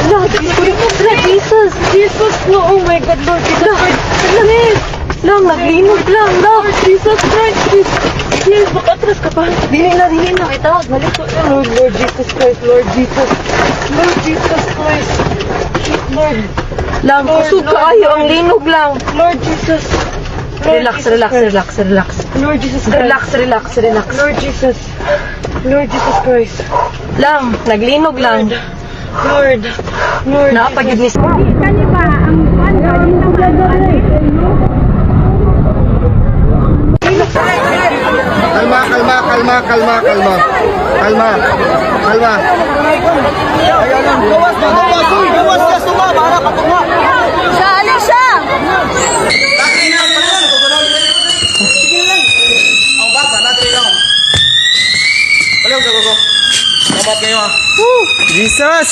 Lord, Jesus. Jesus po. Oh my God, Lord Jesus Christ. Lang, naglinog lang. Lord Jesus Christ. Yes, makatras ka pa. Dili na. Itawag, balik ko. Lord Jesus Christ. Lord Jesus Christ. Lord. Lang, kusog kaayo ang linog lang. Lord Jesus. Relax. Lord Jesus Christ. Relax. Lord Jesus Christ. Lang, naglinog lang. Lord. Naapagid ni Kani ba ang kuan ba dito Kalma. Gawas ka sunga, para katunga. Sa alin siya? Ang bata, natin lang. Alam ka, Gogo. Kamat kayo, ha? Jesus!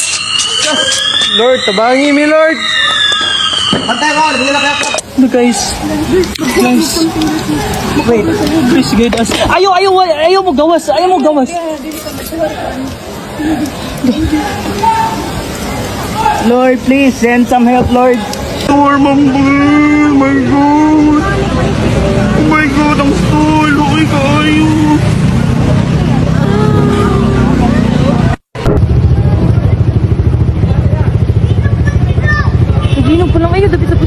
Lord, tabangi mi, Lord! Pantay ka, nabigyan na kaya. Guys. Wait, please guide us. Ayaw mo gawas. Lord, please send some help, Lord. My God, ang stool. Okay kayo. Naglinog pa lang kayo. Dapat sa